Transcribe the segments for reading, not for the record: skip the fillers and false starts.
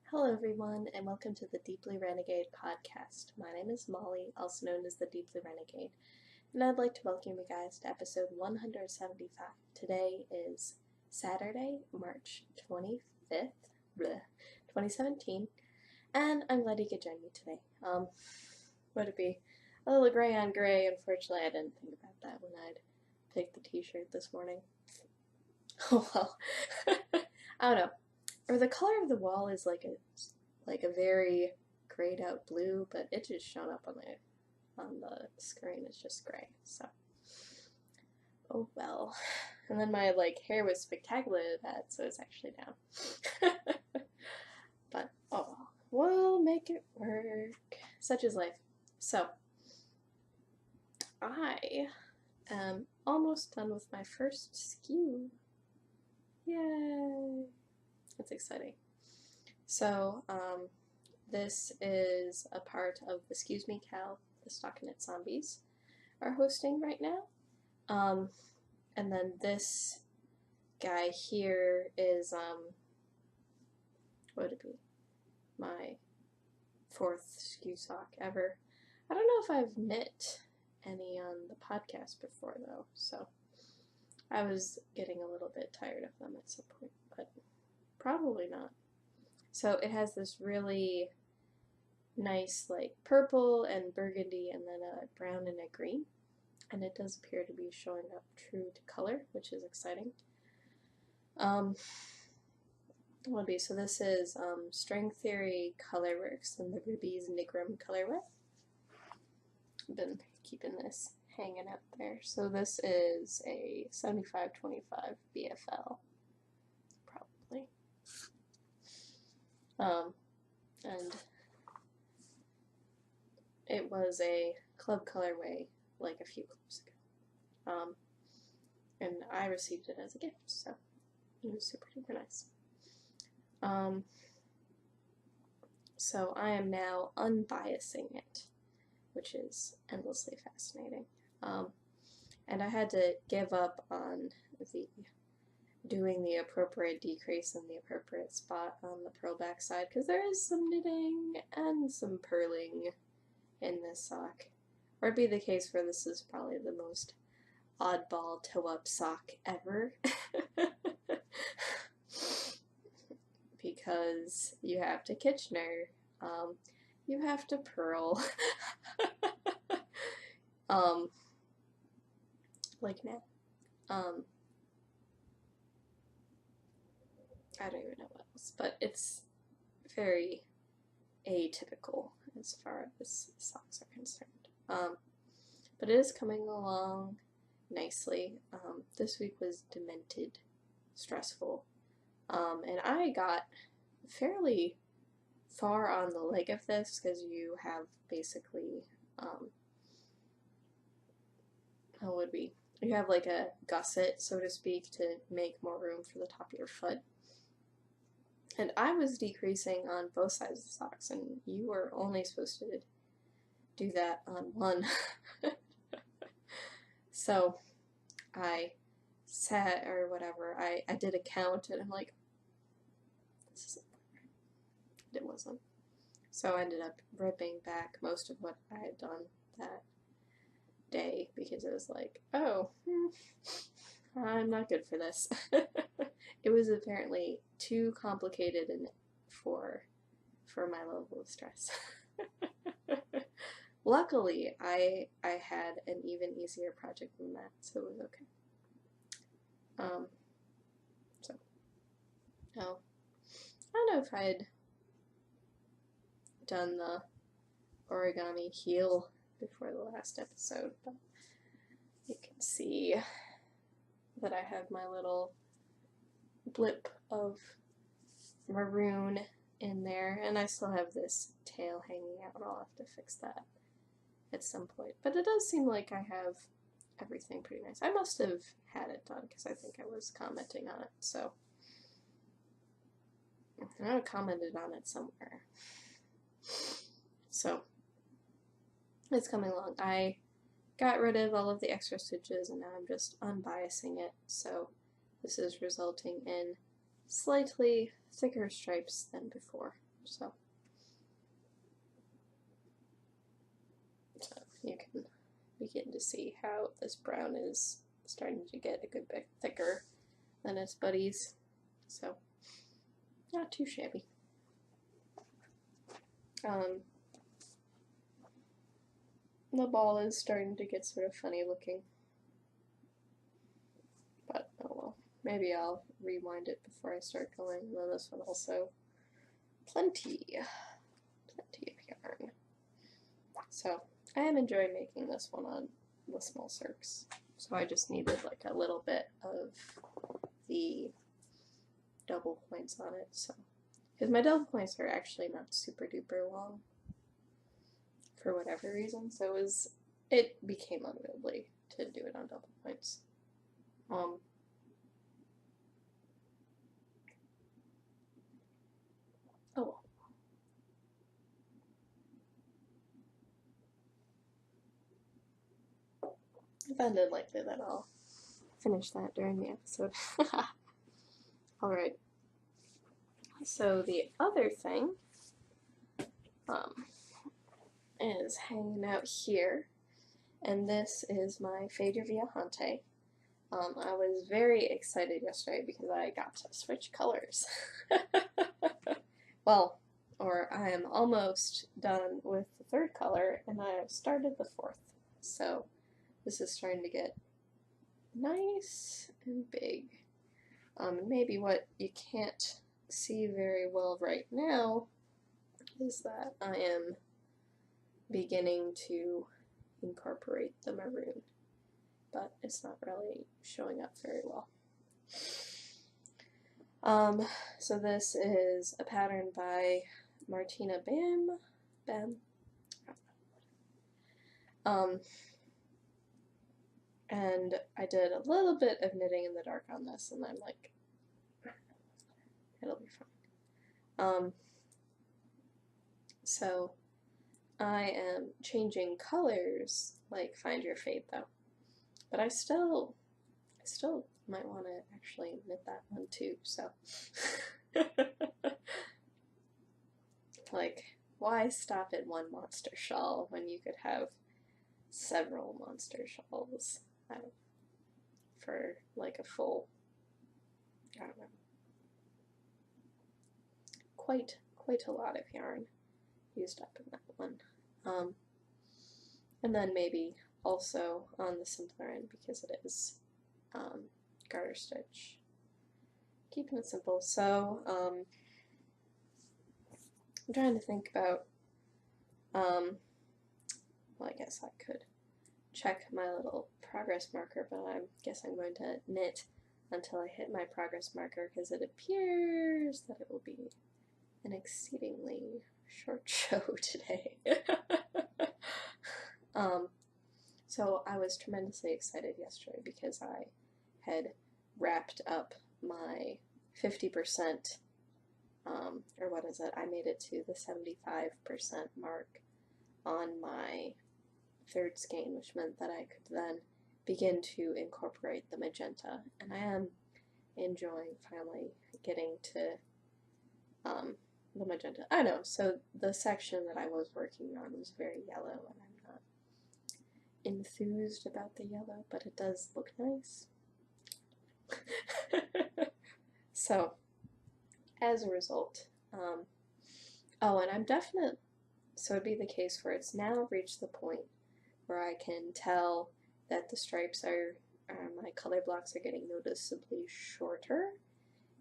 Hello everyone, and welcome to the Deeply Renegade podcast. My name is Molly, also known as the Deeply Renegade, and I'd like to welcome you guys to episode 175. Today is Saturday, March 25th, 2017, and I'm glad you could join me today. Would it be a little gray on gray? Unfortunately, I didn't think about that when I'd picked the t-shirt this morning. Oh well. I don't know. Or the color of the wall is like a very grayed out blue, but it just shown up on the screen. It's just gray. So, oh well. And then my hair was spectacularly bad, so it's actually down. But oh well, we'll make it work. Such is life. So, I am almost done with my first SKU. Yay! It's exciting. So, this is a part of the Excuse Me Cal, the Stockinette Zombies are hosting right now. And then this guy here is, what would it be? My 4th SKU sock ever. I don't know if I've knit any on the podcast before though, so I was getting a little bit tired of them at some point, but probably not. So it has this really nice purple and burgundy and then a brown and a green, and it does appear to be showing up true to color, which is exciting. So this is String Theory Colorworks and the Ruby's Nigrum colorway. I've been keeping this hanging out there. So this is a 75-25 BFL, probably. And it was a club colorway a few clubs ago. And I received it as a gift, so it was super duper nice. So I am now unbiasing it, which is endlessly fascinating. And I had to give up on doing the appropriate decrease in the appropriate spot on the purl back side, because there is some knitting and some purling in this sock. Or it'd be the case where this is probably the most oddball toe-up sock ever. Because you have to Kitchener, you have to purl, like now. I don't even know what else, but it's very atypical as far as socks are concerned. But it is coming along nicely. This week was demented, stressful, and I got fairly far on the leg of this because you have basically, you have a gusset, so to speak, to make more room for the top of your foot. And I was decreasing on both sides of the socks, and you were only supposed to do that on one. So I sat, or whatever, I did a count, and I'm like, this isn't right. It wasn't. So I ended up ripping back most of what I had done that day, because it was like, oh, I'm not good for this. It was apparently too complicated for my level of stress. Luckily, I had an even easier project than that, so it was okay. Oh, I don't know if I had done the origami heel before the last episode, but you can see that I have my little blip of maroon in there, and I still have this tail hanging out. I'll have to fix that at some point, but it does seem like I have everything pretty nice. I must have had it done because I think I was commenting on it, so I commented on it somewhere. So it's coming along. I got rid of all of the extra stitches, and now I'm just unbiasing it, so this is resulting in slightly thicker stripes than before. So you can begin to see how this brown is starting to get a good bit thicker than its buddies. So not too shabby. The ball is starting to get sort of funny looking, but oh well. Maybe I'll rewind it before I start going. And then this one also, plenty of yarn. So I am enjoying making this one on the small circs. So I just needed like a little bit of the double points on it. So because my double points are actually not super duper long for whatever reason, so it became unwieldy to do it on double points. Oh well. If ended likely that I'll finish that during the episode. Alright. So the other thing is hanging out here, and this is my Fade Viajante. I was very excited yesterday because I got to switch colors. Well, or I am almost done with the third color, and I have started the fourth. So this is starting to get nice and big. Maybe what you can't see very well right now is that I am beginning to incorporate the maroon, but it's not really showing up very well. So this is a pattern by Martina Bam. And I did a little bit of knitting in the dark on this, and I'm like, it'll be fine. So I am changing colors, like Find Your Fate though, but I still might want to actually knit that one too, so like, why stop at one monster shawl when you could have several monster shawls for like a full, I don't know, quite a lot of yarn used up in that one. And then maybe also on the simpler end, because it is garter stitch. Keeping it simple. So I'm trying to think about, well, I guess I could check my little progress marker, but I guess I'm going to knit until I hit my progress marker, because it appears that it will be an exceedingly short show today. So I was tremendously excited yesterday because I had wrapped up my 50%, or what is it, I made it to the 75% mark on my third skein, which meant that I could then begin to incorporate the magenta, and I am enjoying finally getting to the magenta. I know, so the section that I was working on was very yellow, and I'm not enthused about the yellow, but it does look nice. So, as a result, oh, and I'm definite, so it'd be the case where it's now reached the point where I can tell that the stripes are, my color blocks are getting noticeably shorter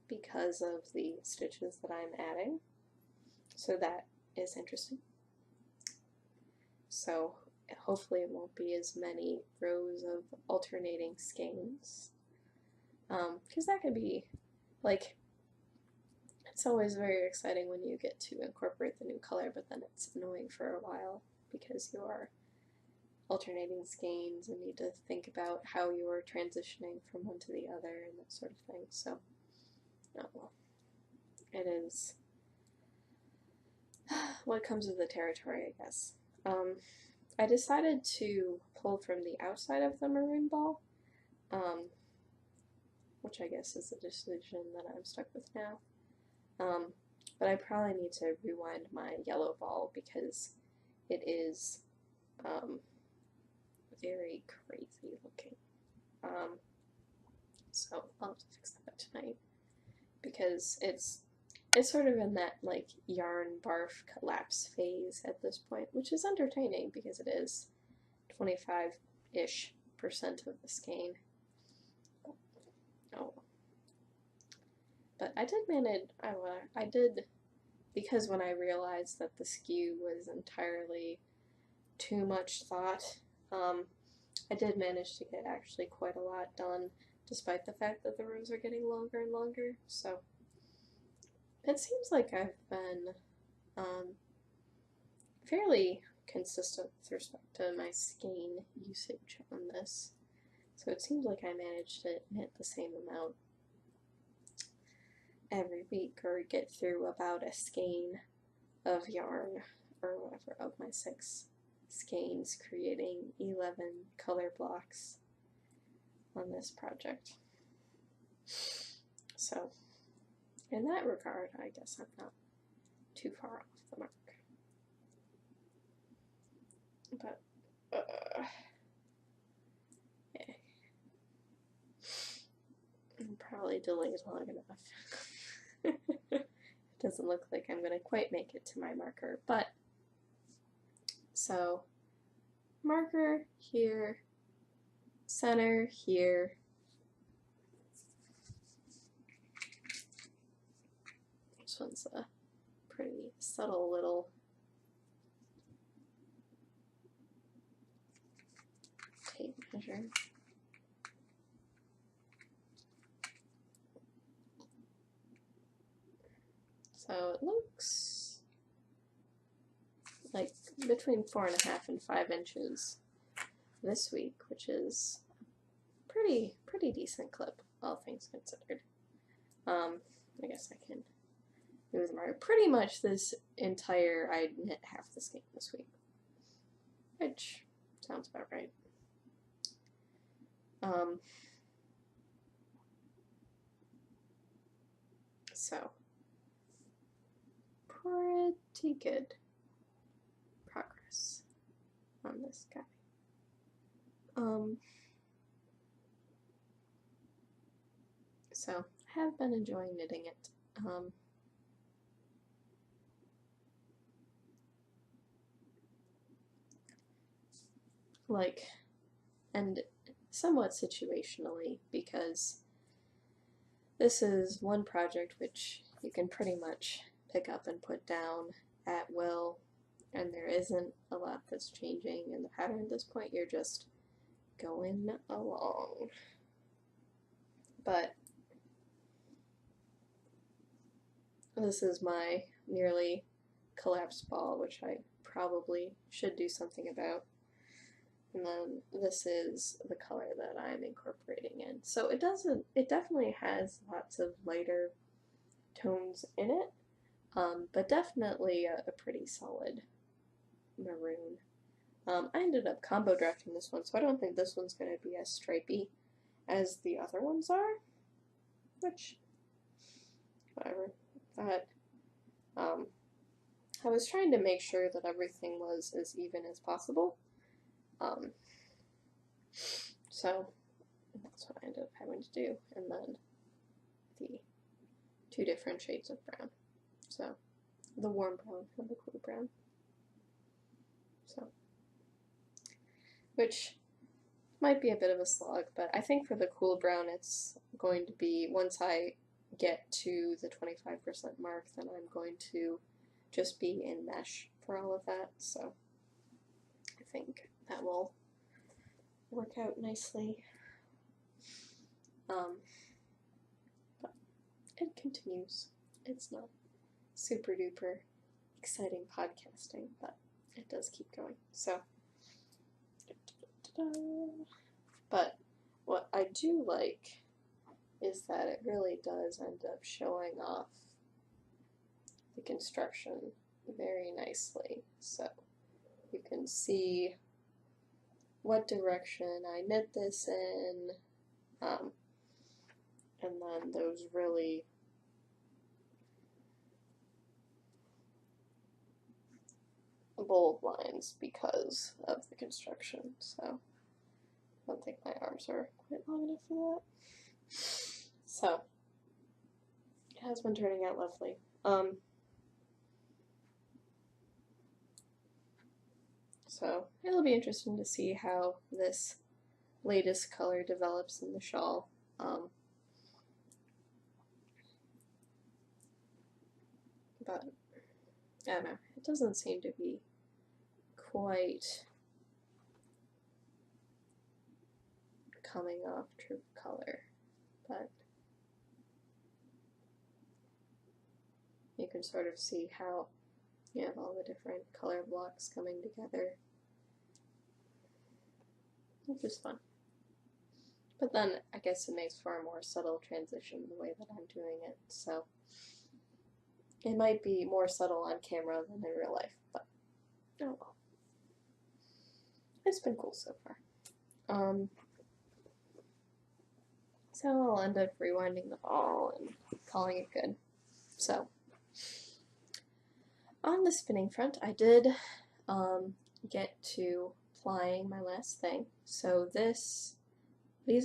because of the stitches that I'm adding. So that is interesting. So hopefully it won't be as many rows of alternating skeins, because that could be, like, it's always very exciting when you get to incorporate the new color, but then it's annoying for a while because you are alternating skeins and need to think about how you're transitioning from one to the other and that sort of thing. So, oh well, it is what comes with the territory, I guess. I decided to pull from the outside of the maroon ball, which I guess is the decision that I'm stuck with now. but I probably need to rewind my yellow ball because it is very crazy looking. So I'll have to fix that tonight because it's sort of in that like yarn barf collapse phase at this point, which is entertaining because it is 25-ish% of the skein. Oh. But I did manage, I did, because when I realized that the skew was entirely too much thought, I did manage to get actually quite a lot done, despite the fact that the rows are getting longer and longer. So it seems like I've been fairly consistent with respect to my skein usage on this. So it seems like I managed to knit the same amount every week, or get through about a skein of yarn, or whatever, of my 6 skeins, creating 11 color blocks on this project. So in that regard, I guess I'm not too far off the mark. But yeah. I'm probably delayed long enough. It doesn't look like I'm going to quite make it to my marker, but so marker here, center here, this one's a pretty subtle little tape measure. So it looks like between 4.5 and 5 inches this week, which is pretty decent clip, all things considered. I guess I can move the marker. Pretty much this entire, I knit half the skein this week, which sounds about right. So pretty good progress on this guy. So I have been enjoying knitting it. And somewhat situationally, because this is one project which you can pretty much pick up and put down at will, and there isn't a lot that's changing in the pattern at this point. You're just going along. But this is my nearly collapsed ball, which I probably should do something about. And then this is the color that I'm incorporating in. So it definitely has lots of lighter tones in it, but definitely a pretty solid maroon. I ended up combo drafting this one, so I don't think this one's going to be as stripy as the other ones are, which, whatever. But I was trying to make sure that everything was as even as possible. So that's what I ended up having to do, and then the 2 different shades of brown. So the warm brown and the cool brown. So, which might be a bit of a slog, but I think for the cool brown it's going to be, once I get to the 25% mark, then I'm going to just be in mesh for all of that, so I think that will work out nicely. But it continues. It's not super duper exciting podcasting, but it does keep going. So, but what I do like is that it really does end up showing off the construction very nicely. So you can see what direction I knit this in, and then those really bold lines because of the construction, so I don't think my arms are quite long enough for that. So, it has been turning out lovely. So, it'll be interesting to see how this latest color develops in the shawl. But I don't know, it doesn't seem to be quite coming off true color, but you can sort of see how you have all the different color blocks coming together, which is fun. But then I guess it makes for a more subtle transition the way that I'm doing it, so it might be more subtle on camera than in real life, but oh well. It's been cool so far. So I'll end up rewinding the ball and calling it good. So, on the spinning front, I did get to applying my last thing. So these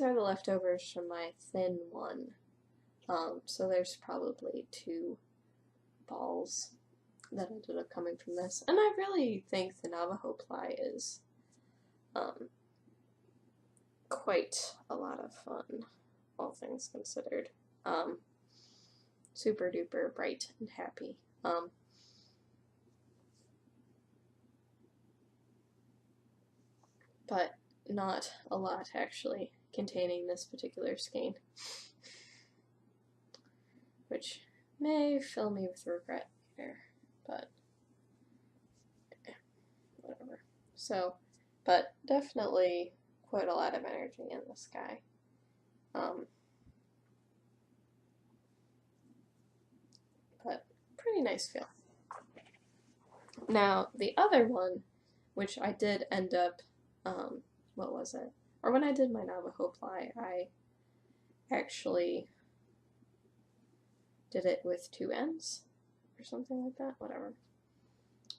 are the leftovers from my thin one. So there's probably 2 balls that ended up coming from this. And I really think the Navajo ply is quite a lot of fun, all things considered. Super duper bright and happy. But not a lot actually containing this particular skein, which may fill me with regret later, but whatever. So, but definitely quite a lot of energy in this guy. But pretty nice feel. Now, the other one, which I did end up, what was it? Or when I did my Navajo ply, I actually did it with 2 ends, or something like that, whatever.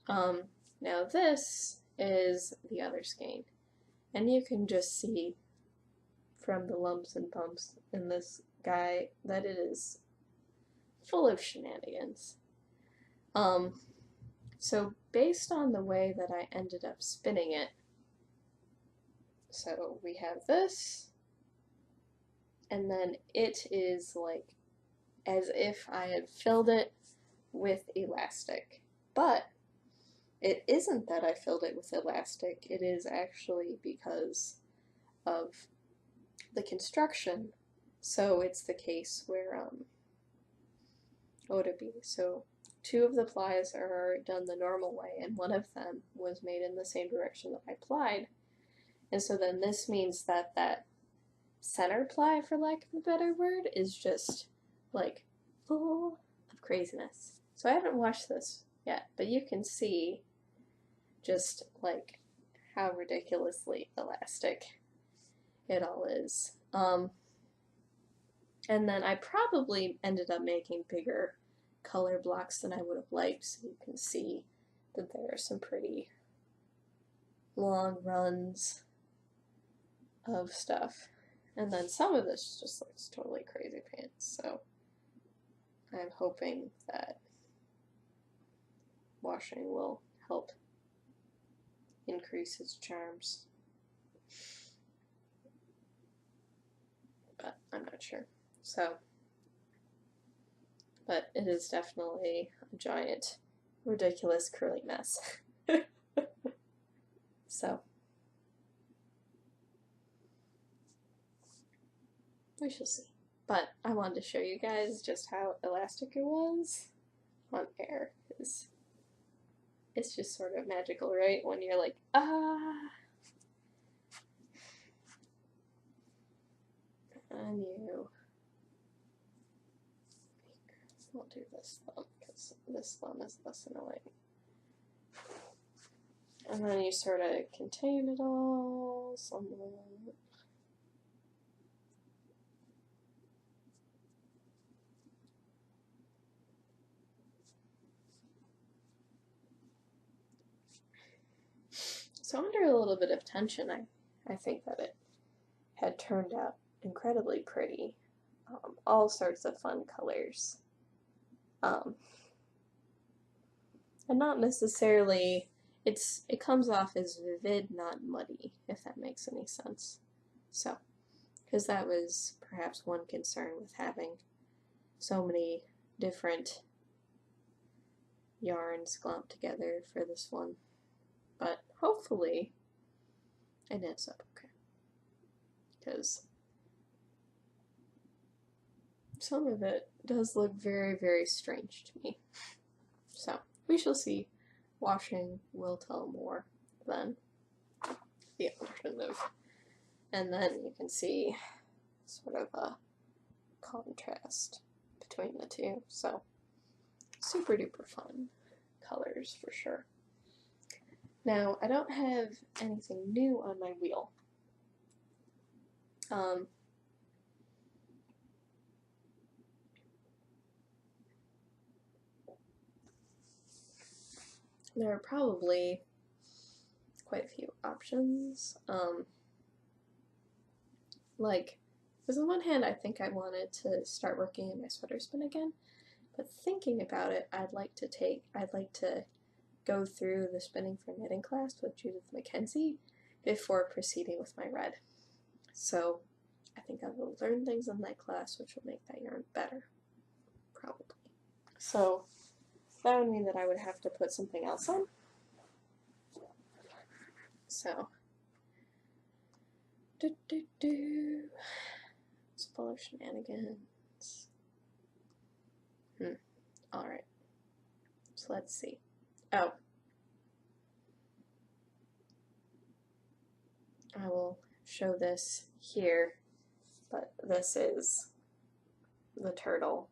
Now this is the other skein, and you can just see from the lumps and bumps in this guy that it is full of shenanigans. So based on the way that I ended up spinning it, so we have this, and then it is like as if I had filled it with elastic. But it isn't that I filled it with elastic, it is actually because of the construction. So it's the case where, what would it be? So 2 of the plies are done the normal way, and 1 of them was made in the same direction that I plied. And so then this means that that center ply, for lack of a better word, is just like full of craziness. So I haven't washed this yet, but you can see just like how ridiculously elastic it all is. And then I probably ended up making bigger color blocks than I would have liked, so you can see that there are some pretty long runs of stuff. And then some of this just looks totally crazy pants, so I'm hoping that washing will help increase its charms. But I'm not sure. So, but it is definitely a giant, ridiculous curly mess. So, we shall see. But I wanted to show you guys just how elastic it was on air, because it's just sort of magical, right? When you're like, ah! And we'll do this thumb, because this thumb is less annoying. And then you sort of contain it all somewhat. So under a little bit of tension, I think that it had turned out incredibly pretty. All sorts of fun colors. And not necessarily, it comes off as vivid, not muddy, if that makes any sense. So, because that was perhaps one concern with having so many different yarns glomped together for this one. But hopefully it ends up okay. Because some of it does look very, very strange to me. So, we shall see. Washing will tell more than the alternative. And then you can see sort of a contrast between the two. So, super duper fun colors for sure. Now, I don't have anything new on my wheel. There are probably quite a few options. Like, because on one hand, I think I wanted to start working in my sweater spin again, but thinking about it, I'd like to go through the spinning for knitting class with Judith Mackenzie before proceeding with my red. So I think I will learn things in that class which will make that yarn better, probably. So that would mean that I would have to put something else on. So it's full of shenanigans. Alright. So let's see. Oh. I will show this here, but this is the turtle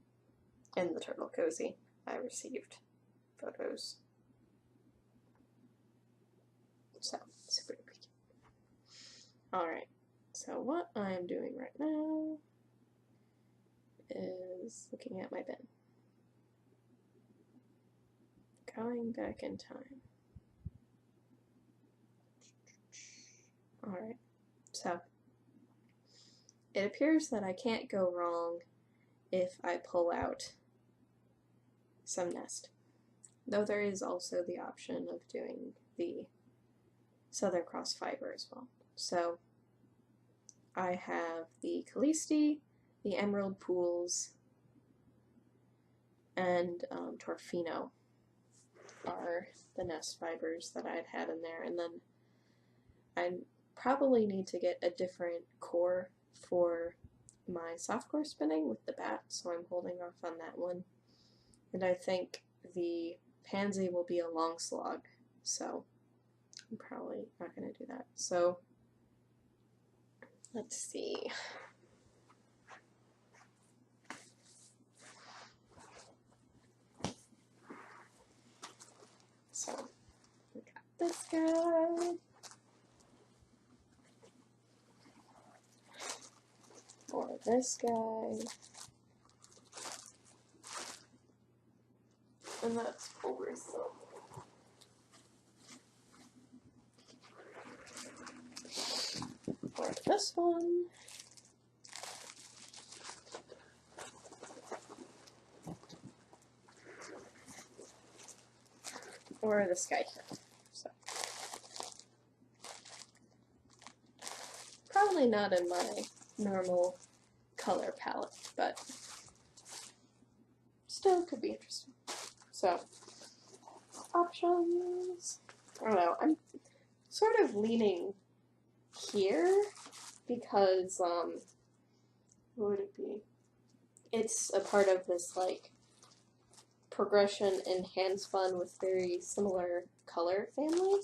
in the turtle cozy. I received photos. So, super duper cute. Alright, so what I'm doing right now is looking at my bin. Going back in time. Alright, so it appears that I can't go wrong if I pull out some nest, though there is also the option of doing the Southern Cross fiber as well. So I have the Callisti, the Emerald Pools, and Torfino are the nest fibers that I'd had in there, and then I probably need to get a different core for my softcore spinning with the bat, so I'm holding off on that one. And I think the pansy will be a long slog, so I'm probably not going to do that. So let's see. So we got this guy. Or this guy. And that's over silk. Or this one. Or this guy here. So probably not in my normal color palette, but still could be interesting. So options. I don't know. I'm sort of leaning here because what would it be? It's a part of this like progression in hand spun with very similar color family.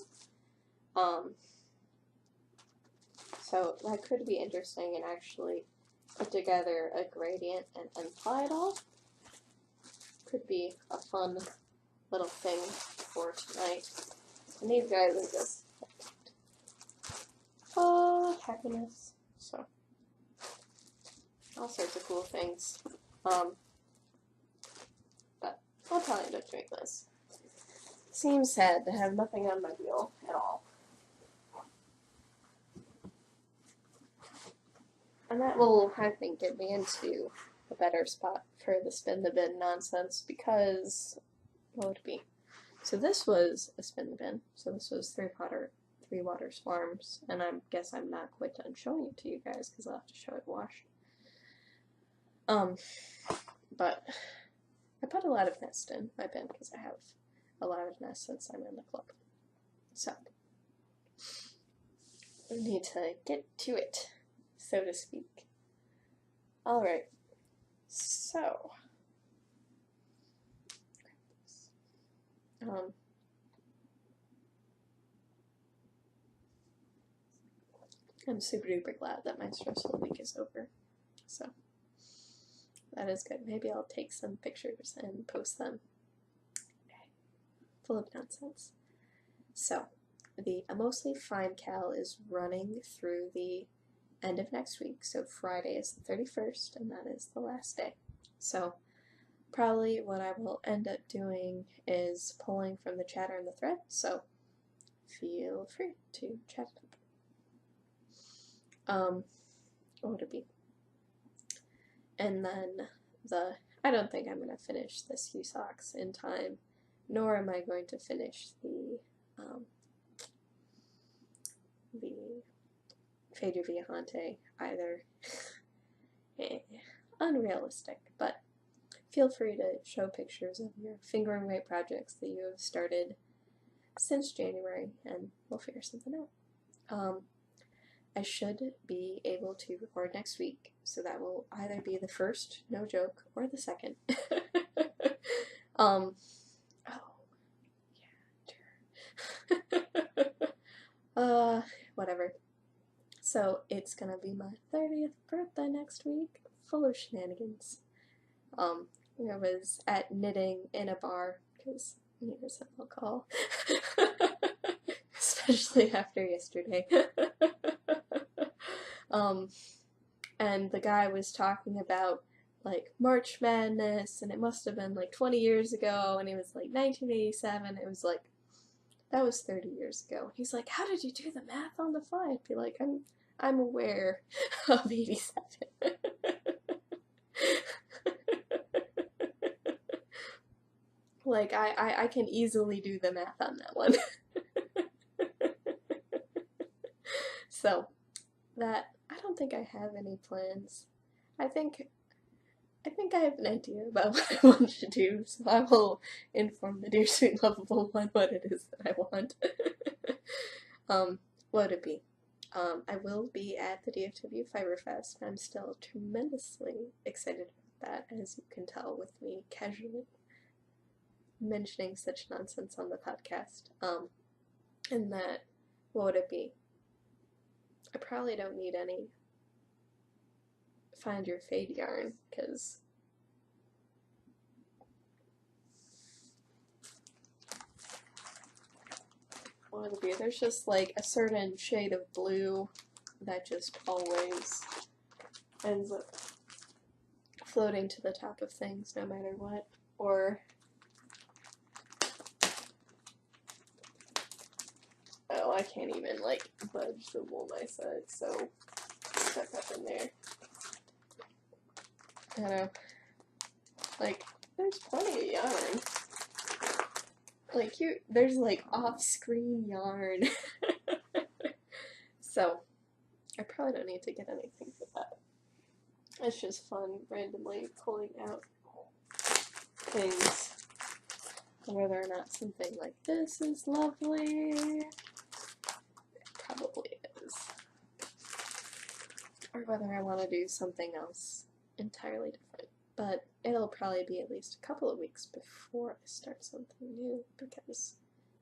So that could be interesting and actually put together a gradient and imply it all. Could be a fun little thing for tonight. And these guys are just happiness. So all sorts of cool things. But I'll probably end up doing this. Seems sad to have nothing on my wheel at all. And that will, I think, get me into a better spot for the spin the bin nonsense because, what would it be? So this was a spin the bin. So this was three water swarms, and I guess I'm not quite done showing it to you guys because I'll have to show it washed. But I put a lot of nest in my bin because I have a lot of nests since I'm in the club. So I need to get to it, so to speak. Alright, so I'm super duper glad that my stressful week is over. So that is good. Maybe I'll take some pictures and post them. Full of nonsense. So the Mostly Fine Cal is running through the end of next week. So Friday is the 31st, and that is the last day. So probably what I will end up doing is pulling from the chatter in the thread. So feel free to chat it up. What would it be? And then I don't think I'm going to finish this Hue Socks in time, nor am I going to finish the Fade Viajante either. Unrealistic, but feel free to show pictures of your finger and write projects that you have started since January, and we'll figure something out. I should be able to record next week, so that will either be the first, no joke, or the second. Oh, yeah, sure. Whatever. So it's gonna be my 30th birthday next week, full of shenanigans. I was at knitting in a bar, because neither some alcohol. Especially after yesterday. And the guy was talking about like March Madness, and it must have been like 20 years ago, and it was like 1987. It was like, that was 30 years ago. He's like, how did you do the math on the fly? I'd be like, I'm aware of 87. Like, I can easily do the math on that one. So, that, I don't think I have any plans. I think I have an idea about what I want to do, so I will inform the dear sweet lovable one what it is that I want. What would it be? I will be at the DFW Fiberfest. I'm still tremendously excited about that, as you can tell with me casually mentioning such nonsense on the podcast. And that, what would it be? I probably don't need any Find Your Fade yarn, because what would it be? There's just like a certain shade of blue that just always ends up floating to the top of things no matter what. Or, oh, I can't even like budge the wool myself, so stuck up in there. I don't know. Like, there's plenty of yarn. Like, there's like off-screen yarn. So, I probably don't need to get anything for that. It's just fun randomly pulling out things. Whether or not something like this is lovely, it probably is. Or whether I want to do something else entirely different. But it'll probably be at least a couple of weeks before I start something new, because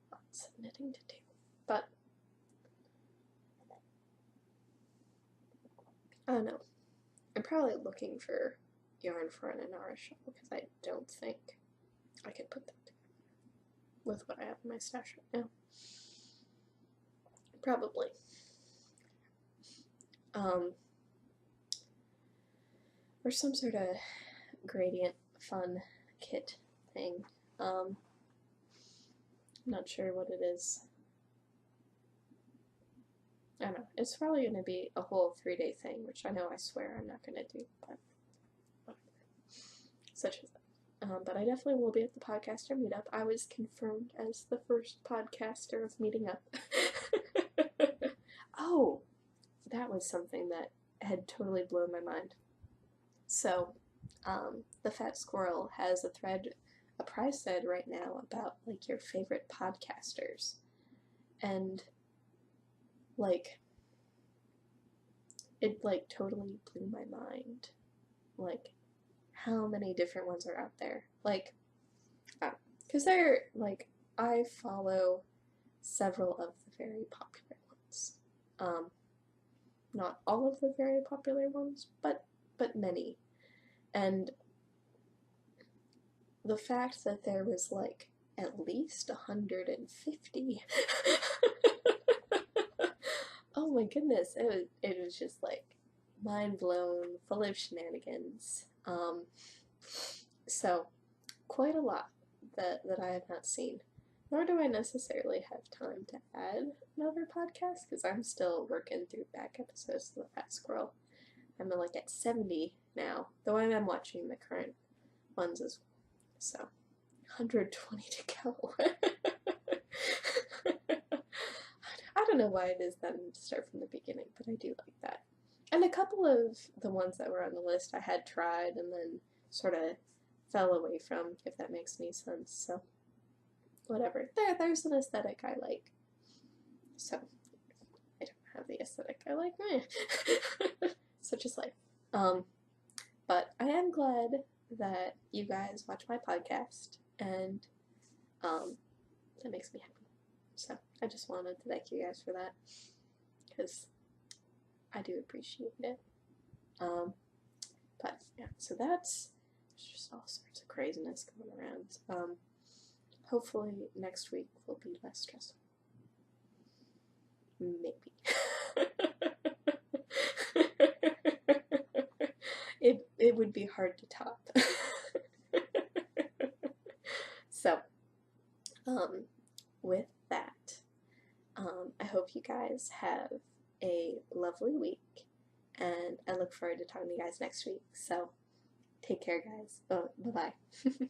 lots of knitting to do. But I don't know. I'm probably looking for yarn for an Inara shawl, because I don't think I could put that together with what I have in my stash right now. Probably. Or some sort of gradient fun kit thing. I'm not sure what it is. I don't know. It's probably going to be a whole 3-day thing, which I know I swear I'm not going to do, but whatever. Such as that. But I definitely will be at the podcaster meetup. I was confirmed as the first podcaster of meeting up. Oh, that was something that had totally blown my mind. So, the Fat Squirrel has a prize thread right now about like your favorite podcasters, and like it like totally blew my mind, like how many different ones are out there. Like, because they're like I follow several of the very popular ones. Not all of the very popular ones, but many. And the fact that there was like at least 150. Oh my goodness, it was just like mind blown, full of shenanigans. So quite a lot that I have not seen. Nor do I necessarily have time to add another podcast because I'm still working through back episodes of The Fat Squirrel. I'm like at 70 now, though I am watching the current ones as well. So 120 to go. I don't know why it is that I need to start from the beginning, but I do like that. And a couple of the ones that were on the list I had tried and then sort of fell away from, if that makes any sense. So whatever. There's an aesthetic I like. So I don't have the aesthetic I like. Such is life. But I am glad that you guys watch my podcast, and that makes me happy. So I just wanted to thank you guys for that, because I do appreciate it. But yeah, so there's just all sorts of craziness going around. Hopefully next week will be less stressful. Maybe. It would be hard to top. So, with that, I hope you guys have a lovely week, and I look forward to talking to you guys next week. So, take care, guys. Bye-bye.